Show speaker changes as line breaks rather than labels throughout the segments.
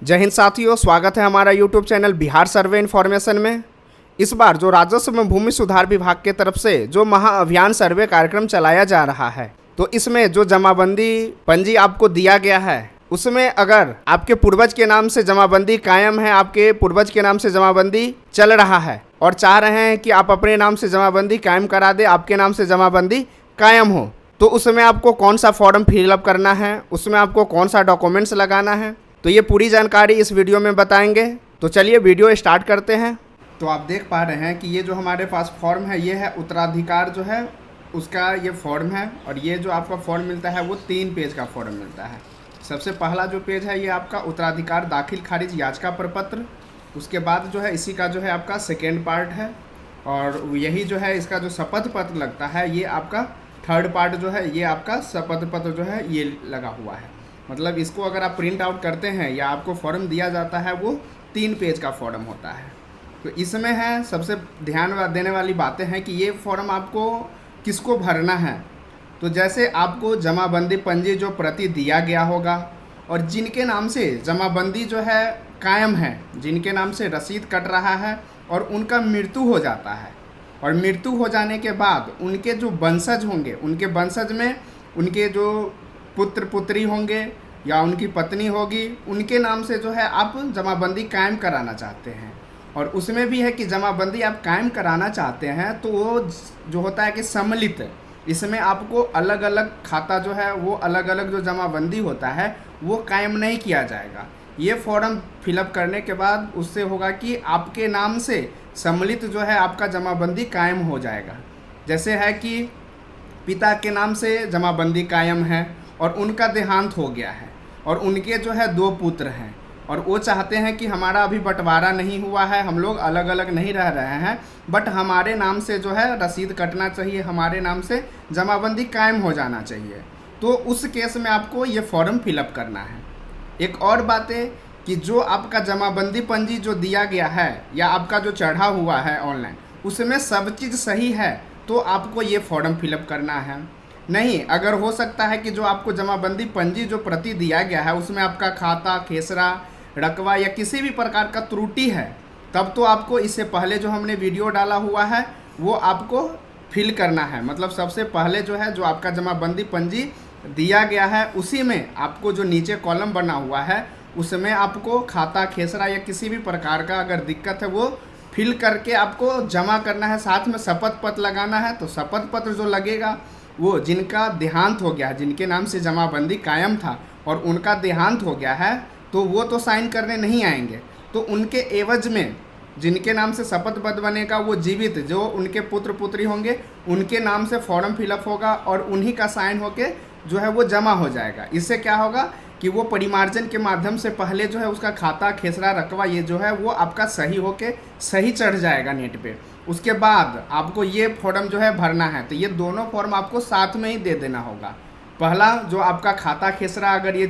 जय हिंद साथियों, स्वागत है हमारा यूट्यूब चैनल बिहार सर्वे इन्फॉर्मेशन में। इस बार जो राजस्व एवं भूमि सुधार विभाग के तरफ से जो महाअभियान सर्वे कार्यक्रम चलाया जा रहा है, तो इसमें जो जमाबंदी पंजी आपको दिया गया है, उसमें अगर आपके पूर्वज के नाम से जमाबंदी कायम है, आपके पूर्वज के नाम से जमाबंदी चल रहा है और चाह रहे हैं कि आप अपने नाम से जमाबंदी कायम करा दे, आपके नाम से जमाबंदी कायम हो, तो उसमें आपको कौन सा फॉर्म फिलअप करना है, उसमें आपको कौन सा डॉक्यूमेंट्स लगाना है, तो ये पूरी जानकारी इस वीडियो में बताएंगे। तो चलिए वीडियो स्टार्ट करते हैं। तो आप देख पा रहे हैं कि ये जो हमारे पास फॉर्म है, ये है उत्तराधिकार जो है उसका ये फॉर्म है, और ये जो आपका फॉर्म मिलता है वो 3 पेज का फॉर्म मिलता है। सबसे पहला जो पेज है ये आपका उत्तराधिकार दाखिल खारिज याचिका प्रपत्र, उसके बाद जो है इसी का जो है आपका सेकेंड पार्ट है, और यही जो है इसका जो शपथ पत्र लगता है ये आपका थर्ड पार्ट जो है, ये आपका शपथ पत्र जो है ये लगा हुआ है। मतलब इसको अगर आप प्रिंट आउट करते हैं या आपको फॉर्म दिया जाता है वो 3 पेज का फॉर्म होता है। तो इसमें है सबसे ध्यान देने वाली बातें हैं कि ये फॉर्म आपको किसको भरना है। तो जैसे आपको जमाबंदी पंजी जो प्रति दिया गया होगा और जिनके नाम से जमाबंदी जो है कायम है, जिनके नाम से रसीद कट रहा है और उनका मृत्यु हो जाता है, और मृत्यु हो जाने के बाद उनके जो वंशज होंगे, उनके वंशज में उनके जो पुत्र पुत्री होंगे या उनकी पत्नी होगी, उनके नाम से जो है आप जमाबंदी कायम कराना चाहते हैं। और उसमें भी है कि जमाबंदी आप कायम कराना चाहते हैं तो वो जो होता है कि सम्मिलित, इसमें आपको अलग अलग खाता जो है वो अलग अलग जो जमाबंदी होता है वो कायम नहीं किया जाएगा। ये फॉर्म फिलअप करने के बाद उससे होगा कि आपके नाम से सम्मिलित जो है आपका जमाबंदी कायम हो जाएगा। जैसे है कि पिता के नाम से जमाबंदी कायम है और उनका देहांत हो गया है, और उनके जो है 2 पुत्र हैं, और वो चाहते हैं कि हमारा अभी बंटवारा नहीं हुआ है, हम लोग अलग अलग नहीं रह रहे हैं, बट हमारे नाम से जो है रसीद कटना चाहिए, हमारे नाम से जमाबंदी कायम हो जाना चाहिए। तो उस केस में आपको ये फॉर्म फिलअप करना है। एक और बात है कि जो आपका जमाबंदी पंजी जो दिया गया है या आपका जो चढ़ा हुआ है ऑनलाइन, उसमें सब चीज़ सही है तो आपको ये फॉर्म फिलअप करना है। नहीं, अगर हो सकता है कि जो आपको जमाबंदी पंजी जो प्रति दिया गया है उसमें आपका खाता, खेसरा, रकवा या किसी भी प्रकार का त्रुटि है, तब तो आपको इससे पहले जो हमने वीडियो डाला हुआ है वो आपको फिल करना है। मतलब सबसे पहले जो है जो आपका जमाबंदी पंजी दिया गया है उसी में आपको जो नीचे कॉलम बना हुआ है उसमें आपको खाता, खेसरा या किसी भी प्रकार का अगर दिक्कत है वो फिल करके आपको जमा करना है। साथ में शपथ पत्र लगाना है। तो शपथ पत्र जो लगेगा वो जिनका देहांत हो गया, जिनके नाम से जमाबंदी कायम था और उनका देहांत हो गया है, तो वो तो साइन करने नहीं आएंगे, तो उनके एवज में जिनके नाम से शपथ पत्र बनेगा वो जीवित जो उनके पुत्र पुत्री होंगे उनके नाम से फॉर्म फिलअप होगा और उन्हीं का साइन होके जो है वो जमा हो जाएगा। इससे क्या होगा कि वो परिमार्जन के माध्यम से पहले जो है उसका खाता, खेसरा, रकवा ये जो है वो आपका सही होके सही चढ़ जाएगा नेट पे। उसके बाद आपको ये फॉर्म जो है भरना है। तो ये दोनों फॉर्म आपको साथ में ही दे देना होगा। पहला जो आपका खाता, खेसरा अगर ये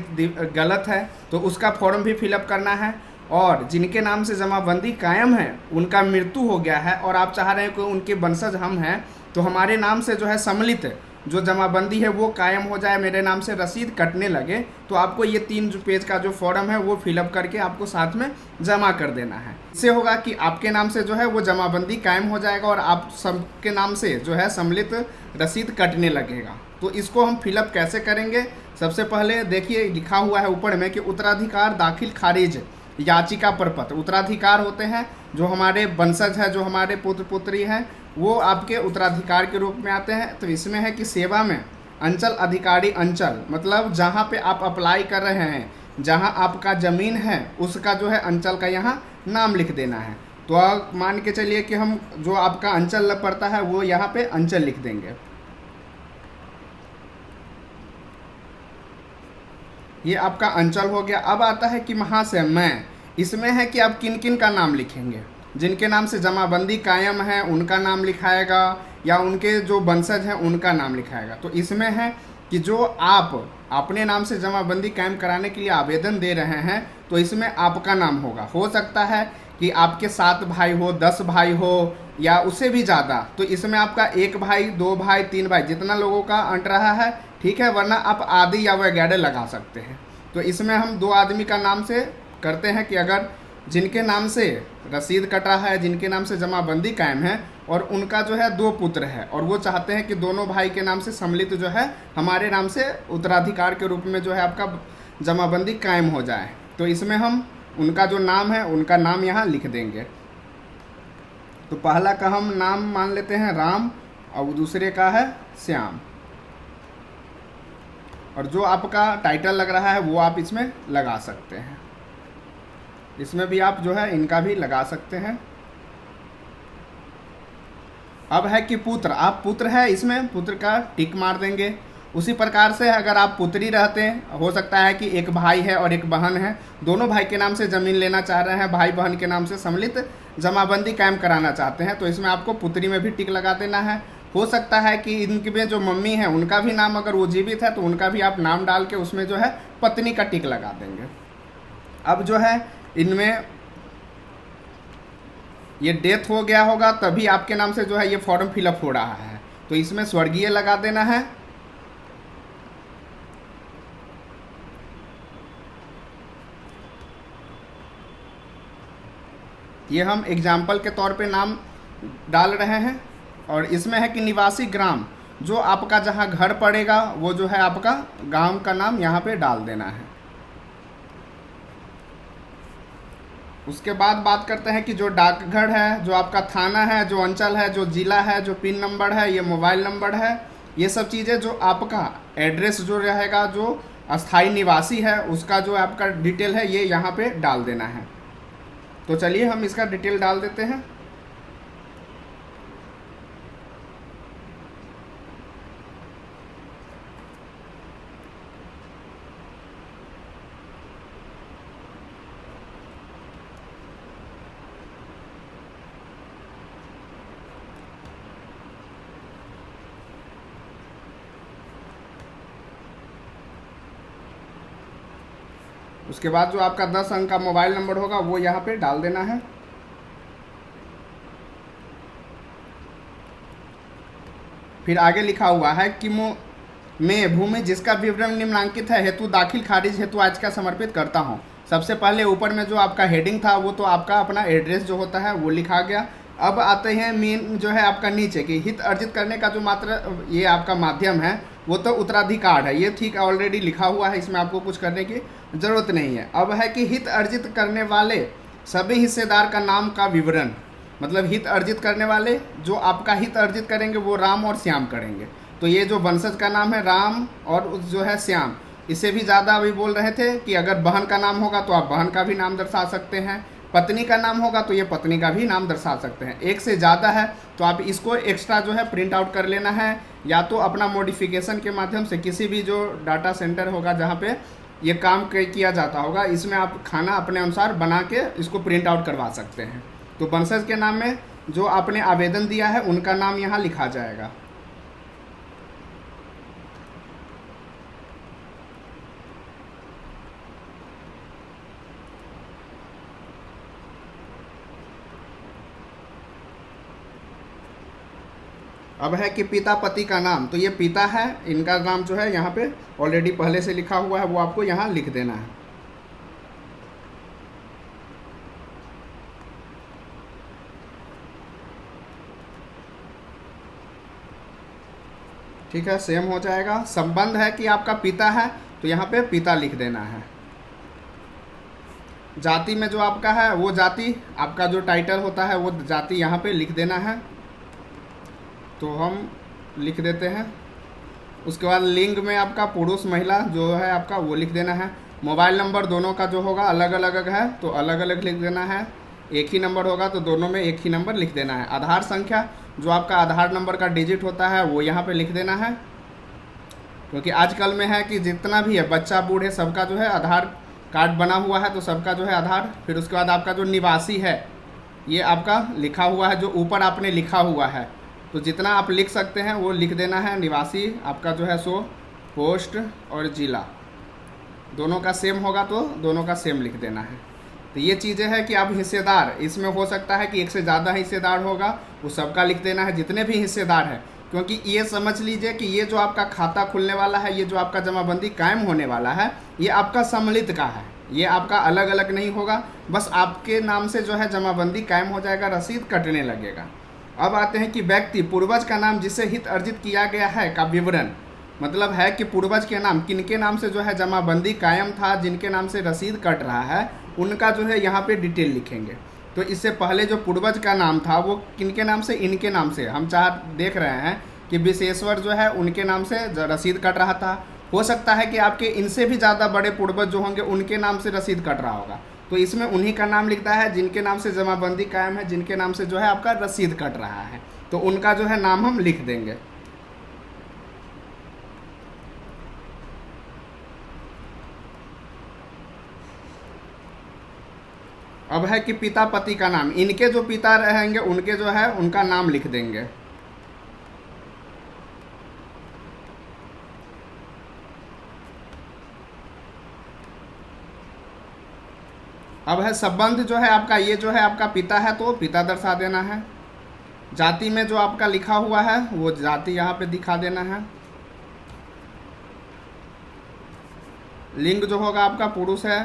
गलत है तो उसका फॉर्म भी फिलअप करना है, और जिनके नाम से जमाबंदी कायम है उनका मृत्यु हो गया है और आप चाह रहे हैं कि उनके वंशज हम हैं तो हमारे नाम से जो है सम्मिलित जो जमाबंदी है वो कायम हो जाए, मेरे नाम से रसीद कटने लगे, तो आपको ये 3 पेज का जो फॉर्म है वो फिलअप करके आपको साथ में जमा कर देना है। इससे होगा कि आपके नाम से जो है वो जमाबंदी कायम हो जाएगा और आप सबके नाम से जो है सम्मिलित रसीद कटने लगेगा। तो इसको हम फिलअप कैसे करेंगे? सबसे पहले देखिए लिखा हुआ है ऊपर में कि उत्तराधिकार दाखिल खारिज याचिका प्रपत्र। उत्तराधिकार होते हैं जो हमारे वंशज है, जो हमारे पुत्र पुत्री हैं, वो आपके उत्तराधिकार के रूप में आते हैं। तो इसमें है कि सेवा में अंचल अधिकारी, अंचल मतलब जहाँ पे आप अप्लाई कर रहे हैं, जहाँ आपका ज़मीन है उसका जो है अंचल का यहाँ नाम लिख देना है। तो आप मान के चलिए कि हम जो आपका अंचल पड़ता है वो यहाँ पे अंचल लिख देंगे। ये आपका अंचल हो गया। अब आता है कि महाशय मैं, इसमें है कि आप किन किन का नाम लिखेंगे। जिनके नाम से जमाबंदी कायम है उनका नाम लिखाएगा या उनके जो वंशज हैं उनका नाम लिखाएगा। तो इसमें है कि जो आप अपने नाम से जमाबंदी कायम कराने के लिए आवेदन दे रहे हैं तो इसमें आपका नाम होगा। हो सकता है कि आपके 7 भाई हो, 10 भाई हो या उससे भी ज़्यादा, तो इसमें आपका 1 भाई, 2 भाई, 3 भाई, जितना लोगों का अंट रहा है ठीक है, वरना आप आदि या वगैरह लगा सकते हैं। तो इसमें हम 2 आदमी का नाम से करते हैं कि अगर जिनके नाम से रसीद कटा है, जिनके नाम से जमाबंदी कायम है और उनका जो है 2 पुत्र है और वो चाहते हैं कि दोनों भाई के नाम से सम्मिलित जो है हमारे नाम से उत्तराधिकार के रूप में जो है आपका जमाबंदी कायम हो जाए, तो इसमें हम उनका जो नाम है उनका नाम यहाँ लिख देंगे। तो पहला का हम नाम मान लेते हैं राम और दूसरे का है श्याम, और जो आपका टाइटल लग रहा है वो आप इसमें लगा सकते हैं। इसमें भी आप जो है इनका भी लगा सकते हैं। अब है कि पुत्र, आप पुत्र है इसमें पुत्र का टिक मार देंगे। उसी प्रकार से अगर आप पुत्री रहते हैं, हो सकता है कि एक भाई है और एक बहन है, दोनों भाई के नाम से ज़मीन लेना चाह रहे हैं, भाई बहन के नाम से सम्मिलित जमाबंदी कायम कराना चाहते हैं, तो इसमें आपको पुत्री में भी टिक लगा देना है। हो सकता है कि इनके में जो मम्मी है उनका भी नाम अगर वो जीवित है तो उनका भी आप नाम डाल के उसमें जो है पत्नी का टिक लगा देंगे। अब जो है इनमें ये डेथ हो गया होगा तभी आपके नाम से जो है ये फॉर्म फिलअप हो रहा है, तो इसमें स्वर्गीय लगा देना है। ये हम एग्जाम्पल के तौर पे नाम डाल रहे हैं। और इसमें है कि निवासी ग्राम, जो आपका जहाँ घर पड़ेगा वो जो है आपका गांव का नाम यहाँ पे डाल देना है। उसके बाद बात करते हैं कि जो डाकघर है, जो आपका थाना है, जो अंचल है, जो ज़िला है, जो पिन नंबर है, ये मोबाइल नंबर है, ये सब चीज़ें जो आपका एड्रेस जो रहेगा, जो अस्थाई निवासी है उसका जो आपका डिटेल है ये यहाँ पे डाल देना है। तो चलिए हम इसका डिटेल डाल देते हैं। उसके बाद जो आपका 10 अंक का मोबाइल नंबर होगा वो यहाँ पे डाल देना है। फिर आगे लिखा हुआ है कि मैं भूमि जिसका विवरण निम्नांकित है हेतु दाखिल खारिज हेतु आज का समर्पित करता हूँ। सबसे पहले ऊपर में जो आपका हेडिंग था वो तो आपका अपना एड्रेस जो होता है वो लिखा गया। अब आते हैं मेन जो है आपका नीचे कि हित अर्जित करने का जो मात्र ये आपका माध्यम है वो तो उत्तराधिकार है, ये ठीक ऑलरेडी लिखा हुआ है, इसमें आपको कुछ करने की ज़रूरत नहीं है। अब है कि हित अर्जित करने वाले सभी हिस्सेदार का नाम का विवरण, मतलब हित अर्जित करने वाले जो आपका हित अर्जित करेंगे वो राम और श्याम करेंगे। तो ये जो वंशज का नाम है राम और जो है श्याम, इससे भी ज़्यादा अभी बोल रहे थे कि अगर बहन का नाम होगा तो आप बहन का भी नाम दर्शा सकते हैं, पत्नी का नाम होगा तो ये पत्नी का भी नाम दर्शा सकते हैं। एक से ज़्यादा है तो आप इसको एक्स्ट्रा जो है प्रिंट आउट कर लेना है, या तो अपना मॉडिफिकेशन के माध्यम से किसी भी जो डाटा सेंटर होगा जहाँ पे ये काम किया जाता होगा, इसमें आप खाना अपने अनुसार बना के इसको प्रिंट आउट करवा सकते हैं। तो वंशज के नाम में जो आपने आवेदन दिया है उनका नाम यहाँ लिखा जाएगा। अब है कि पिता पति का नाम, तो ये पिता है, इनका नाम जो है यहाँ पे ऑलरेडी पहले से लिखा हुआ है वो आपको यहाँ लिख देना है। ठीक है, सेम हो जाएगा। संबंध है कि आपका पिता है तो यहाँ पे पिता लिख देना है। जाति में जो आपका है वो जाति, आपका जो टाइटल होता है वो जाति यहाँ पे लिख देना है, तो हम लिख देते हैं। उसके बाद लिंग में आपका पुरुष महिला जो है आपका वो लिख देना है। मोबाइल नंबर दोनों का जो होगा अलग अलग है तो अलग अलग लिख देना है। एक ही नंबर होगा तो दोनों में एक ही नंबर लिख देना है। आधार संख्या जो आपका आधार नंबर का डिजिट होता है वो यहाँ पे लिख देना है, क्योंकि आजकल में है कि जितना भी है बच्चा बूढ़े सबका जो है आधार कार्ड बना हुआ है, तो सबका जो है आधार। फिर उसके बाद आपका जो निवासी है ये आपका लिखा हुआ है, जो ऊपर आपने लिखा हुआ है तो जितना आप लिख सकते हैं वो लिख देना है। निवासी आपका जो है सो पोस्ट और ज़िला दोनों का सेम होगा तो दोनों का सेम लिख देना है। तो ये चीज़ें हैं कि आप हिस्सेदार, इसमें हो सकता है कि एक से ज़्यादा हिस्सेदार होगा वो सबका लिख देना है, जितने भी हिस्सेदार हैं। क्योंकि ये समझ लीजिए कि ये जो आपका खाता खुलने वाला है, ये जो आपका जमाबंदी कायम होने वाला है, ये आपका सम्मिलित का है। ये आपका अलग अलग नहीं होगा, बस आपके नाम से जो है जमाबंदी कायम हो जाएगा, रसीद कटने लगेगा। अब आते हैं कि व्यक्ति पूर्वज का नाम जिससे हित अर्जित किया गया है का विवरण, मतलब है कि पूर्वज के नाम किनके नाम से जो है जमाबंदी कायम था, जिनके नाम से रसीद कट रहा है, उनका जो है यहाँ पे डिटेल लिखेंगे। तो इससे पहले जो पूर्वज का नाम था वो किनके नाम से, इनके नाम से। हम देख रहे हैं कि विशेश्वर जो है उनके नाम से रसीद कट रहा था। हो सकता है कि आपके इनसे भी ज़्यादा बड़े पूर्वज जो होंगे उनके नाम से रसीद कट रहा होगा, तो इसमें उन्हीं का नाम लिखता है जिनके नाम से जमाबंदी कायम है, जिनके नाम से जो है आपका रसीद कट रहा है, तो उनका जो है नाम हम लिख देंगे। अब है कि पिता पति का नाम, इनके जो पिता रहेंगे उनके जो है उनका नाम लिख देंगे। अब है संबंध जो है आपका, ये जो है आपका पिता है तो पिता दर्शा देना है। जाति में जो आपका लिखा हुआ है वो जाति यहाँ पे दिखा देना है। लिंग जो होगा आपका पुरुष है।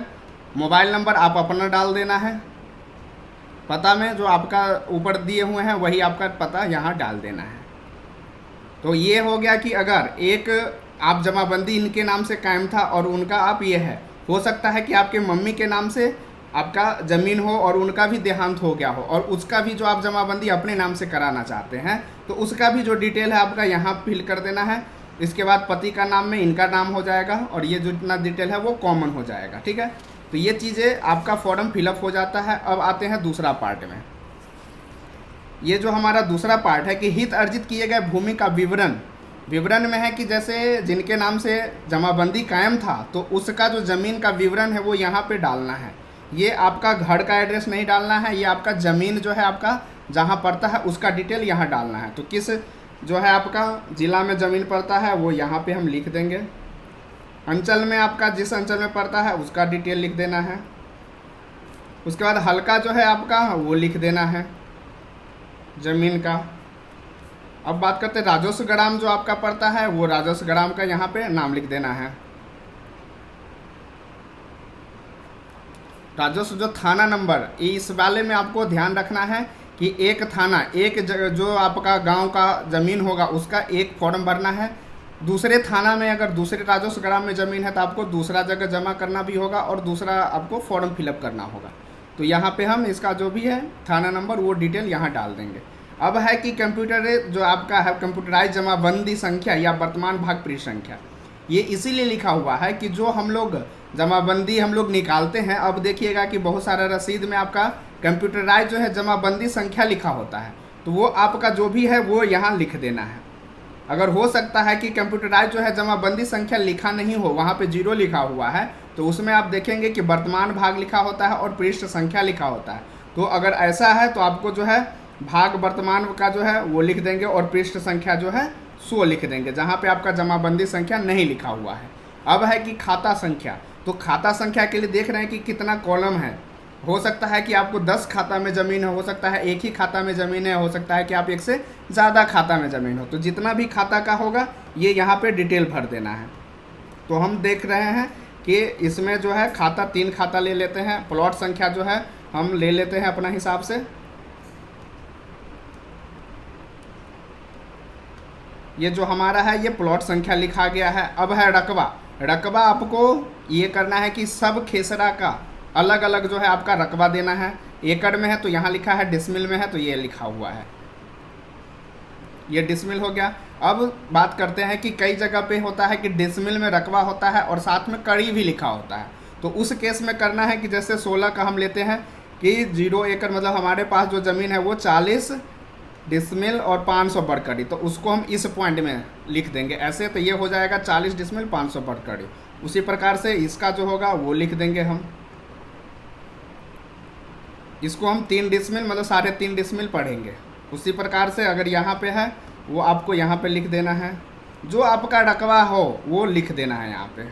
मोबाइल नंबर आप अपना डाल देना है। पता में जो आपका ऊपर दिए हुए हैं वही आपका पता यहाँ डाल देना है। तो ये हो गया कि अगर एक आप जमाबंदी इनके नाम से कायम था और उनका आप ये है, हो सकता है कि आपके मम्मी के नाम से आपका ज़मीन हो और उनका भी देहांत हो गया हो और उसका भी जो आप जमाबंदी अपने नाम से कराना चाहते हैं तो उसका भी जो डिटेल है आपका यहाँ फिल कर देना है। इसके बाद पति का नाम में इनका नाम हो जाएगा और ये जो इतना डिटेल है वो कॉमन हो जाएगा। ठीक है, तो ये चीज़ें आपका फॉर्म फिलअप हो जाता है। अब आते हैं दूसरा पार्ट में। ये जो हमारा दूसरा पार्ट है कि हित अर्जित किए गए भूमि का विवरण। विवरण में है कि जैसे जिनके नाम से जमाबंदी कायम था तो उसका जो ज़मीन का विवरण है वो यहाँ पे डालना है। ये आपका घर का एड्रेस नहीं डालना है, ये आपका ज़मीन जो है आपका जहाँ पड़ता है उसका डिटेल यहाँ डालना है। तो किस जो है आपका ज़िला में ज़मीन पड़ता है वो यहाँ पे हम लिख देंगे। अंचल में आपका जिस अंचल में पड़ता है उसका डिटेल लिख देना है। उसके बाद हल्का जो है आपका वो लिख देना है ज़मीन का। अब बात करते हैं राजस्व ग्राम जो आपका पड़ता है वो राजस्व ग्राम का यहाँ पे नाम लिख देना है। राजस्व जो थाना नंबर, इस वाले में आपको ध्यान रखना है कि एक थाना, एक जो आपका गांव का ज़मीन होगा उसका एक फॉर्म भरना है। दूसरे थाना में अगर दूसरे राजस्व ग्राम में ज़मीन है तो आपको दूसरा जगह जमा करना भी होगा और दूसरा आपको फॉर्म फिलअप करना होगा। तो यहाँ पे हम इसका जो भी है थाना नंबर वो डिटेल यहाँ डाल देंगे। अब है कि कंप्यूटर जो आपका है कंप्यूटराइज जमाबंदी संख्या या वर्तमान भाग पृष्ठ संख्या, ये इसीलिए लिखा हुआ है कि जो हम लोग जमाबंदी हम लोग निकालते हैं, अब देखिएगा कि बहुत सारा रसीद में आपका कंप्यूटराइज जो है जमाबंदी संख्या लिखा होता है, तो वो आपका जो भी है वो यहाँ लिख देना है। अगर हो सकता है कि कंप्यूटराइज जो है जमाबंदी संख्या लिखा नहीं हो, वहाँ पे 0 लिखा हुआ है, तो उसमें आप देखेंगे कि वर्तमान भाग लिखा होता है और पृष्ठ संख्या लिखा होता है। तो अगर ऐसा है तो आपको जो है भाग वर्तमान का जो है वो लिख देंगे और पृष्ठ संख्या जो है 100 लिख देंगे जहाँ पे आपका जमाबंदी संख्या नहीं लिखा हुआ है। अब है कि खाता संख्या, तो खाता संख्या के लिए देख रहे हैं कि कितना कॉलम है। हो सकता है कि आपको 10 खाता में ज़मीन है, हो सकता है एक ही खाता में ज़मीन है, हो सकता है कि आप एक से ज़्यादा खाता में ज़मीन हो। तो जितना भी खाता का होगा ये यहाँ पे डिटेल भर देना है। तो हम देख रहे हैं कि इसमें जो है खाता 3 खाता ले लेते हैं। प्लॉट संख्या जो है हम ले लेते हैं अपना हिसाब से। ये जो हमारा है ये प्लॉट संख्या लिखा गया है। अब है रकबा। रकबा आपको ये करना है कि सब खेसरा का अलग अलग जो है आपका रकबा देना है। एकड़ में है तो यहाँ लिखा है, डिसमिल में है तो ये लिखा हुआ है, ये डिसमिल हो गया। अब बात करते हैं कि कई जगह पे होता है कि डिसमिल में रकबा होता है और साथ में कड़ी भी लिखा होता है। तो उस केस में करना है कि जैसे 16 का हम लेते हैं कि 0 एकड़, मतलब हमारे पास जो ज़मीन है वो 40 डिसमिल और 500 बड़कड़ी, तो उसको हम इस पॉइंट में लिख देंगे ऐसे। तो ये हो जाएगा 40 डिसमिल 500 बड़कड़ी। उसी प्रकार से इसका जो होगा वो लिख देंगे हम। इसको हम 3 डिसमिल मतलब 3.5 डिसमिल पढ़ेंगे। उसी प्रकार से अगर यहाँ पे है वो आपको यहाँ पे लिख देना है। जो आपका रकबा हो वो लिख देना है यहाँ पे।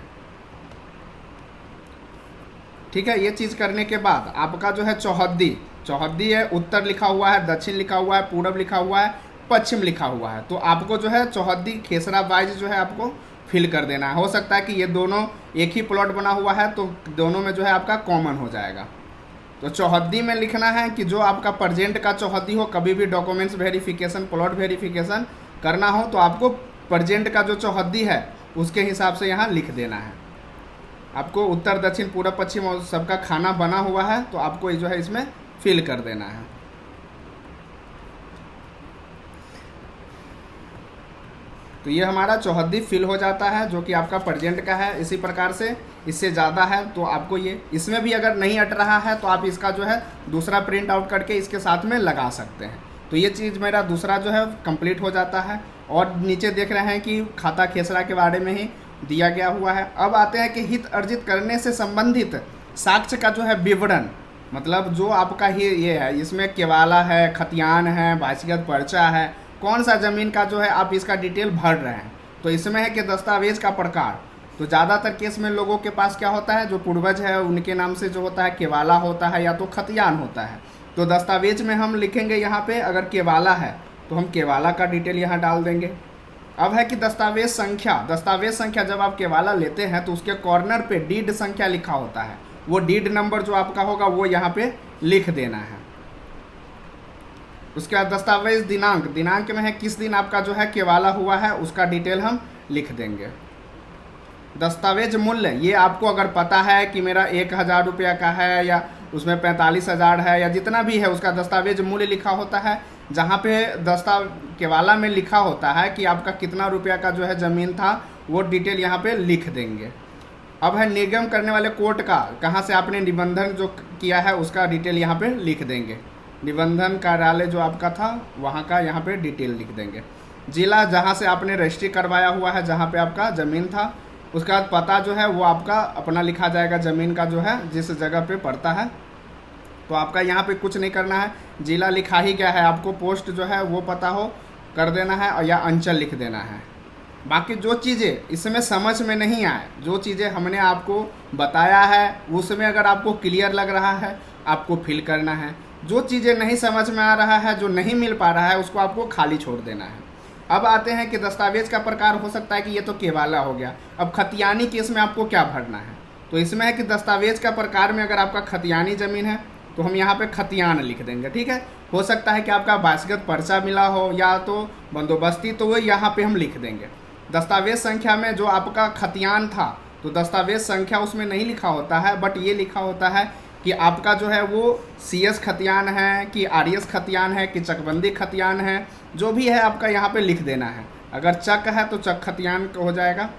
ठीक है, ये चीज़ करने के बाद आपका जो है चौहद्दी है, उत्तर लिखा हुआ है, दक्षिण लिखा हुआ है, पूरब लिखा हुआ है, पश्चिम लिखा हुआ है। तो आपको जो है चौहद्दी खेसरा वाइज जो है आपको फिल कर देना है। हो सकता है कि ये दोनों एक ही प्लॉट बना हुआ है तो दोनों में जो है आपका कॉमन हो जाएगा। तो चौहद्दी में लिखना है कि जो आपका प्रजेंट का चौहद्दी हो, कभी भी डॉक्यूमेंट्स वेरिफिकेशन प्लॉट वेरिफिकेशन करना हो तो आपको प्रजेंट का जो चौहद्दी है उसके हिसाब से यहाँ लिख देना है। आपको उत्तर दक्षिण पूर्व पश्चिम और सबका खाना बना हुआ है तो आपको जो है इसमें फिल कर देना है। तो ये हमारा चौहद्दी फिल हो जाता है जो कि आपका प्रजेंट का है। इसी प्रकार से इससे ज़्यादा है तो आपको ये इसमें भी अगर नहीं अट रहा है तो आप इसका जो है दूसरा प्रिंट आउट करके इसके साथ में लगा सकते हैं। तो ये चीज़ मेरा दूसरा जो है कंप्लीट हो जाता है। और नीचे देख रहे हैं कि खाता खेसरा के बारे में ही दिया गया हुआ है। अब आते हैं कि हित अर्जित करने से संबंधित साक्ष्य का जो है विवरण, मतलब जो आपका ही ये है, इसमें केवाला है, खतियान है, वासीयत पर्चा है, कौन सा ज़मीन का जो है आप इसका डिटेल भर रहे हैं। तो इसमें है कि दस्तावेज का प्रकार, तो ज़्यादातर केस में लोगों के पास क्या होता है, जो पूर्वज है उनके नाम से जो होता है केवाला होता है या तो खतियान होता है। तो दस्तावेज में हम लिखेंगे यहाँ पे अगर केवाला है तो हम केवाला का डिटेल यहाँ डाल देंगे। अब है कि दस्तावेज संख्या जब आप केवाला लेते हैं तो उसके कॉर्नर पे डीड संख्या लिखा होता है, वो डीड नंबर जो आपका होगा वो यहाँ पे लिख देना है। उसके बाद दस्तावेज दिनांक में है किस दिन आपका जो है केवाला हुआ है उसका डिटेल हम लिख देंगे। दस्तावेज मूल्य, ये आपको अगर पता है कि मेरा 1000 रुपया का है या उसमें 45,000 है या जितना भी है उसका दस्तावेज मूल्य लिखा होता है। जहाँ पे केवाला में लिखा होता है कि आपका कितना रुपया का जो है ज़मीन था वो डिटेल यहाँ पे लिख देंगे। अब है निगम करने वाले कोर्ट का, कहाँ से आपने निबंधन जो किया है उसका डिटेल यहाँ पे लिख देंगे। निबंधन कार्यालय जो आपका था वहाँ का यहाँ पे डिटेल लिख देंगे। जिला जहाँ से आपने रजिस्ट्री करवाया हुआ है, जहाँ पे आपका ज़मीन था, उसके बाद पता जो है वो आपका अपना लिखा जाएगा, ज़मीन का जो है जिस जगह पे पड़ता है। तो आपका यहाँ पे कुछ नहीं करना है, जिला लिखा ही गया है, आपको पोस्ट जो है वो पता हो कर देना है और या अंचल लिख देना है। बाकी जो चीज़ें इसमें समझ में नहीं आए, जो चीज़ें हमने आपको बताया है उसमें अगर आपको क्लियर लग रहा है आपको फिल करना है। जो चीज़ें नहीं समझ में आ रहा है, जो नहीं मिल पा रहा है, उसको आपको खाली छोड़ देना है। अब आते हैं कि दस्तावेज का प्रकार हो सकता है कि ये तो केवाला हो गया। अब खतियानी केस में आपको क्या भरना है, तो इसमें है कि दस्तावेज का प्रकार में अगर आपका खतियानी ज़मीन है तो हम यहाँ पे खतियान लिख देंगे। ठीक है, हो सकता है कि आपका वासीयत पर्चा मिला हो या तो बंदोबस्ती, तो वो यहाँ पे हम लिख देंगे। दस्तावेज संख्या में जो आपका खतियान था तो दस्तावेज संख्या उसमें नहीं लिखा होता है, बट ये लिखा होता है कि आपका जो है वो CS खतियान है कि RS खतियान है कि चकबंदी खतियान है, जो भी है आपका यहाँ पे लिख देना है। अगर चक है तो चक खतियान हो जाएगा।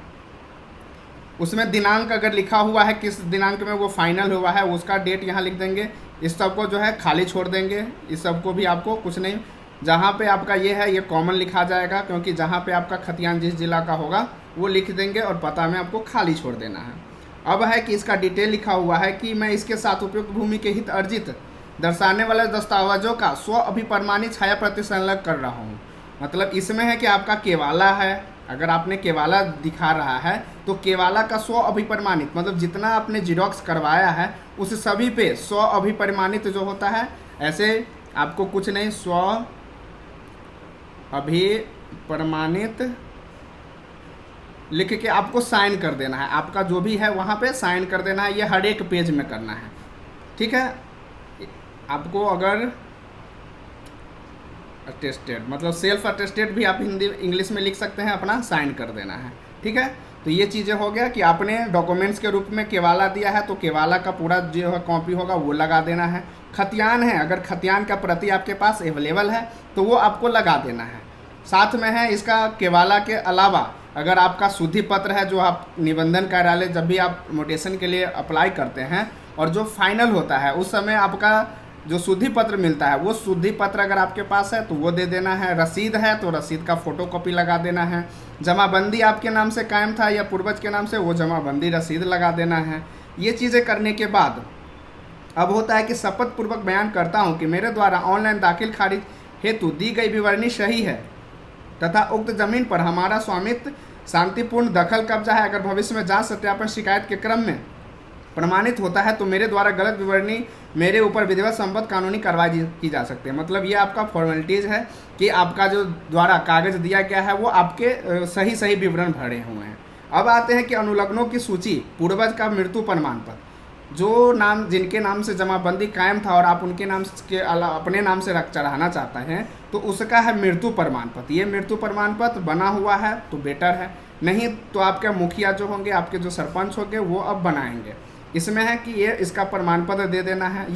उसमें दिनांक अगर लिखा हुआ है किस दिनांक में वो फाइनल हुआ है उसका डेट यहाँ लिख देंगे। इस सब को जो है खाली छोड़ देंगे, इस सब को भी आपको कुछ नहीं। जहाँ पे आपका ये है ये कॉमन लिखा जाएगा, क्योंकि जहाँ पे आपका खतियान जिस जिला का होगा वो लिख देंगे और पता में आपको खाली छोड़ देना है। अब है कि इसका डिटेल लिखा हुआ है कि मैं इसके साथ उपयुक्त भूमि के हित अर्जित दर्शाने वाले दस्तावेजों का स्व अभिप्रमाणित छाया प्रति संलग्न कर रहा हूँ। मतलब इसमें है कि आपका केवाला है, अगर आपने केवाला दिखा रहा है तो केवाला का स्व अभिप्रमाणित, मतलब जितना आपने जिरोक्स करवाया है उस सभी पे स्व अभिप्रमाणित जो होता है, ऐसे आपको कुछ नहीं, स्व अभिप्रमाणित लिख के आपको साइन कर देना है। आपका जो भी है वहाँ पे साइन कर देना है, ये हर एक पेज में करना है। ठीक है, आपको अगर अटेस्टेड मतलब सेल्फ अटेस्टेड भी आप हिंदी इंग्लिश में लिख सकते हैं, अपना साइन कर देना है। ठीक है, तो ये चीज़ें हो गया कि आपने डॉक्यूमेंट्स के रूप में केवाला दिया है तो केवाला का पूरा जो है कॉपी होगा वो लगा देना है। खतियान है, अगर खतियान का प्रति आपके पास अवेलेबल है तो वो आपको लगा देना है। साथ में है इसका केवाला के अलावा अगर आपका शुद्धि पत्र है, जो आप निबंधन कार्यालय जब भी आप मोटेशन के लिए अप्लाई करते हैं और जो फाइनल होता है उस समय आपका जो शुद्धि पत्र मिलता है वो शुद्धि पत्र अगर आपके पास है तो वो दे देना है। रसीद है तो रसीद का फोटोकॉपी लगा देना है। जमाबंदी आपके नाम से कायम था या पूर्वज के नाम से, वो जमाबंदी रसीद लगा देना है। ये चीज़ें करने के बाद अब होता है कि शपथ पूर्वक बयान करता हूँ कि मेरे द्वारा ऑनलाइन दाखिल खारिज हेतु दी गई विवरणी सही है तथा उक्त जमीन पर हमारा स्वामित्व शांतिपूर्ण दखल कब्जा है। अगर भविष्य में जांच सत्यापन शिकायत के क्रम में प्रमाणित होता है तो मेरे द्वारा गलत विवरणी मेरे ऊपर विधिवत संबद्ध कानूनी कार्रवाई की जा सकती है। मतलब ये आपका फॉर्मेलिटीज़ है कि आपका जो द्वारा कागज़ दिया गया है वो आपके सही विवरण भरे हुए हैं। अब आते हैं कि अनुलग्नों की सूची, पूर्वज का मृत्यु प्रमाण पत्र, जो नाम जिनके नाम से जमाबंदी कायम था और आप उनके नाम के अपने नाम से रख चढ़ाना चाहते हैं तो उसका है मृत्यु प्रमाण पत्र। ये मृत्यु प्रमाण पत्र बना हुआ है तो बेटर है, नहीं तो आपके मुखिया जो होंगे, आपके जो सरपंच होंगे वो अब बनाएंगे। इसमें है कि ये इसका प्रमाण पत्र दे देना है,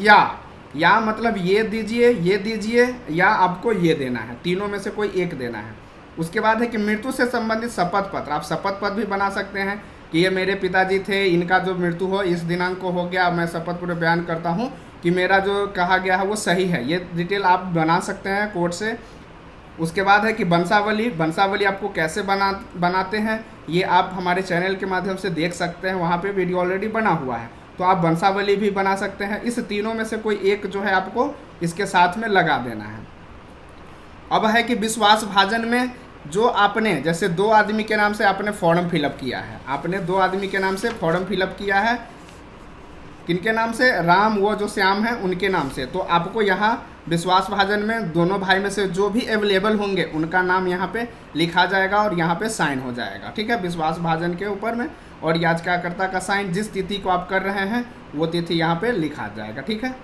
या मतलब ये दीजिए या आपको ये देना है, तीनों में से कोई एक देना है। उसके बाद है कि मृत्यु से संबंधित शपथ पत्र, आप शपथ पत्र भी बना सकते हैं कि ये मेरे पिताजी थे, इनका जो मृत्यु हो इस दिनांक को हो गया, मैं शपथ पूरे बयान करता हूँ कि मेरा जो कहा गया है वो सही है। ये डिटेल आप बना सकते हैं कोर्ट से। उसके बाद है कि वंशावली आपको कैसे बनाते हैं ये आप हमारे चैनल के माध्यम से देख सकते हैं, वहाँ पे वीडियो ऑलरेडी बना हुआ है, तो आप वंशावली भी बना सकते हैं। इस तीनों में से कोई एक जो है आपको इसके साथ में लगा देना है। अब है कि विश्वास भाजन में जो आपने जैसे 2 आदमी के नाम से आपने फॉर्म फिलअप किया है, आपने 2 आदमी के नाम से फॉर्म फिलअप किया है, किनके नाम से, राम वो जो श्याम है उनके नाम से, तो आपको यहाँ विश्वास भाजन में दोनों भाई में से जो भी अवेलेबल होंगे उनका नाम यहाँ पे लिखा जाएगा और यहाँ पे साइन हो जाएगा, ठीक है, विश्वास भाजन के ऊपर में, और याचिकाकर्ता का साइन, जिस तिथि को आप कर रहे हैं वो तिथि यहाँ पे लिखा जाएगा, ठीक है।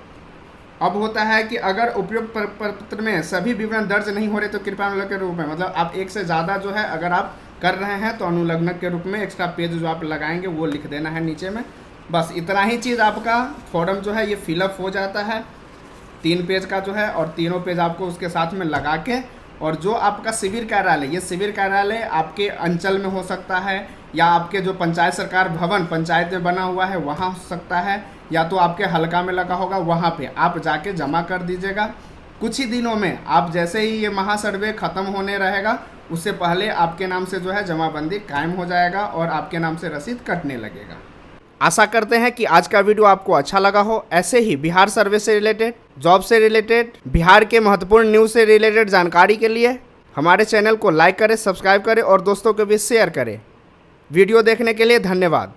अब होता है कि अगर उपयुक्त पत्र में सभी विवरण दर्ज नहीं हो रहे तो कृपया अनुलग्न के रूप में, मतलब आप एक से ज़्यादा जो है अगर आप कर रहे हैं तो अनुलग्न के रूप में एक्स्ट्रा पेज जो आप लगाएंगे वो लिख देना है नीचे में। बस इतना ही चीज़, आपका फॉर्म जो है ये फिलअप हो जाता है 3 पेज का जो है, और तीनों पेज आपको उसके साथ में लगा के, और जो आपका शिविर कार्यालय, ये शिविर कार्यालय आपके अंचल में हो सकता है या आपके जो पंचायत सरकार भवन पंचायत में बना हुआ है वहाँ हो सकता है, या तो आपके हल्का में लगा होगा, वहाँ पे आप जाके जमा कर दीजिएगा। कुछ ही दिनों में आप जैसे ही ये महासर्वे ख़त्म होने रहेगा उससे पहले आपके नाम से जो है जमाबंदी कायम हो जाएगा और आपके नाम से रसीद कटने लगेगा। आशा करते हैं कि आज का वीडियो आपको अच्छा लगा हो। ऐसे ही बिहार सर्वे से रिलेटेड, जॉब से रिलेटेड, बिहार के महत्वपूर्ण न्यूज़ से रिलेटेड जानकारी के लिए हमारे चैनल को लाइक करें, सब्सक्राइब करें और दोस्तों के बीच शेयर करें। वीडियो देखने के लिए धन्यवाद।